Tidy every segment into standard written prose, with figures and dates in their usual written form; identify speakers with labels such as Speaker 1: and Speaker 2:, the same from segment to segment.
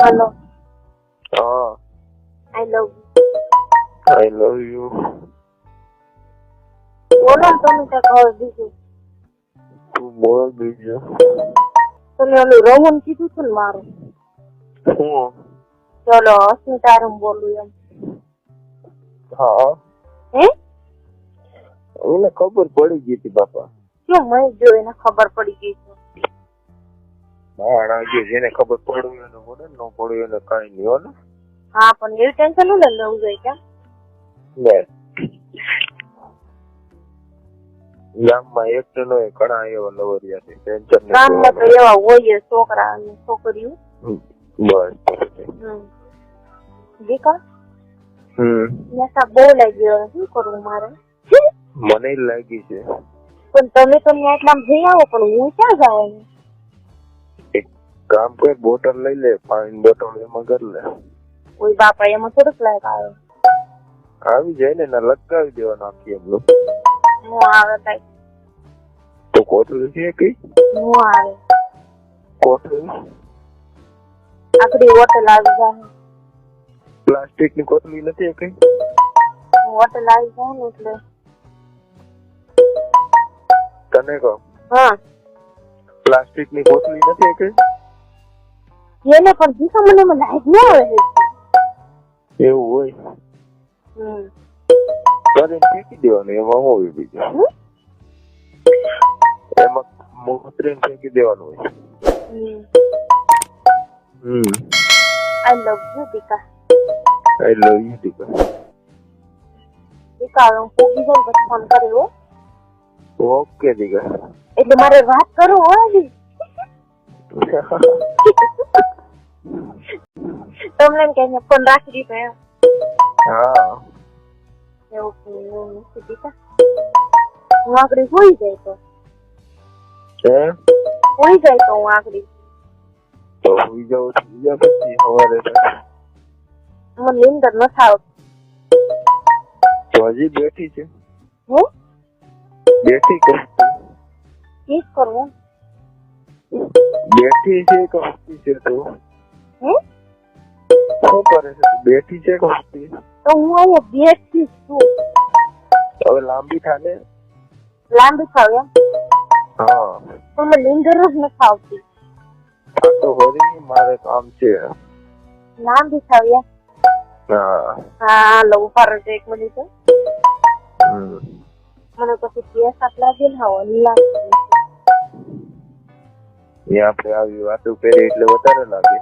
Speaker 1: hello
Speaker 2: हाँ
Speaker 1: I love
Speaker 2: I love you
Speaker 1: बोलो તમે क्या કહો બીજું
Speaker 2: તું બોલ બીજું
Speaker 1: તમે ઓલું રોહન કીધું છે ને મારું
Speaker 2: હું
Speaker 1: ચલો અસ્મિતારમ બોલું એમ
Speaker 2: હા
Speaker 1: હે
Speaker 2: મને ખબર પડી ગઈ હતી બાપા
Speaker 1: શું મને જો એને ખબર પડી ગઈ છે
Speaker 2: મારા જેને ખબર પડ્યું એને પડે ન પડ્યું એને કઈ નહીં હો ને
Speaker 1: હા પણ એવી ટેન્શન ન લેવું જોઈએ ક્યાં
Speaker 2: લે ગામમાં એક નો ઘણા એવા લવરિયા છે ટેન્શન
Speaker 1: ગામમાં તો એવા હોય છોકરા અને છોકરીઓ
Speaker 2: બસ
Speaker 1: દીકા નશા બહુ લાગી ગયો શું કરવું મારે
Speaker 2: મને લાગી છે
Speaker 1: પણ તમે તો એટલા જઈ આવો પણ હું ક્યાં જવાની
Speaker 2: એક કામ કર બોટલ લઈ લે પાણી બોટલ એમાં કરી લે
Speaker 1: કોઈ બાપા એમાં થોડુંક લાયક આવે
Speaker 2: આવી જાય ને લટકાવી દેવાનું આખી એમનું
Speaker 1: હું આવે કઈ
Speaker 2: તો કોથળી છે કઈ
Speaker 1: હું આવે
Speaker 2: કોથળી
Speaker 1: આખરી હોટલ આવી જાય
Speaker 2: પ્લાસ્ટિક ની કોથળી નથી કઈ
Speaker 1: હોટલ આવી જાય ને એટલે
Speaker 2: તને કહો
Speaker 1: હા
Speaker 2: પ્લાસ્ટિક ની કોથળી નથી કઈ
Speaker 1: એને પણ દીકા મને લાઈટ ન આવે
Speaker 2: એવું હોય કરીને ફેંકી દેવાનું એમાં શું હોય બીજું એમાં મોતરીને ફેંકી દેવાનું હોય
Speaker 1: આઈ love you દીકા
Speaker 2: I love you દીકા
Speaker 1: દીકા હું પૂગી જાય પછી ફોન કર્યો
Speaker 2: ઓકે દીકા
Speaker 1: એટલે મારે વાત કરો હજી તમને એમ કે ફોન રાખી દીધો એમ
Speaker 2: હા
Speaker 1: એવું નથી દીકા હું આગળ હોઈ જાય તો હોઈ જાય તો હું આગળ
Speaker 2: તો હોઈ જાવ બીજા પછી સવારે
Speaker 1: મને નીંદર ન થાવ
Speaker 2: તો હજી બેઠી છે
Speaker 1: હું
Speaker 2: બેઠી કે
Speaker 1: કિસ કરવું
Speaker 2: બેઠી છે કે હસતી છે તું શું કરે છે તું બેઠી છે કે હસતી
Speaker 1: તો હું અહીંયા બેઠી છું
Speaker 2: હવે લાંબી થાને
Speaker 1: લાંબી થાવ એમ
Speaker 2: હા
Speaker 1: તો મને નીંદર જ ન થાવતી
Speaker 2: આ તો વળી મારે કામ છે
Speaker 1: લાંબી થાવ એમ
Speaker 2: હા
Speaker 1: હા લો ઉપાડો છે 1 મિનિટ મને પછી ગેસ આટલા દિન હવા લાગે
Speaker 2: આપણે આવી વાતો કરી એટલે વધારે લાગે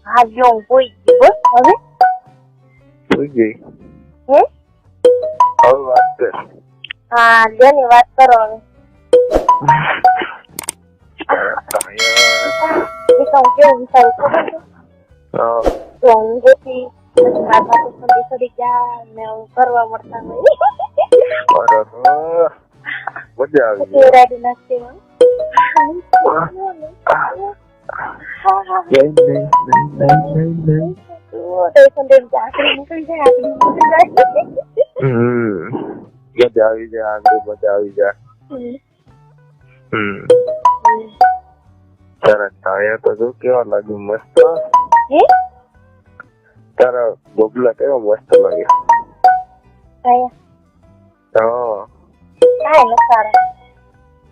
Speaker 1: હા જો હું કોઈ ગઈ બસ હવે
Speaker 2: સુઈ ગઈ
Speaker 1: હે
Speaker 2: હવે વાત કર
Speaker 1: હા જેની વાત કરો હવે હું કેવું વિચારું ખબર છે
Speaker 2: હા
Speaker 1: તો હું જેથી મારા પાસે ઠંડી થોડી ગયા ને હું કરવા મળતા હોય
Speaker 2: મજા આવી
Speaker 1: રેડી નથી
Speaker 2: મજા આવી જાય આગળ મજા આવી જાય તારા ટાયા તો જો કેવા લાગે મસ્ત તારા ગોબલા કેવા મસ્ત લાગે હા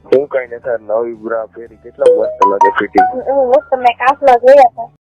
Speaker 2: હું કઈ ને તાર નવી બ્રા પહેરી કેટલા મસ્ત લાગે ફિટિંગ
Speaker 1: મસ્ત મેં કાફલા જોયા હતા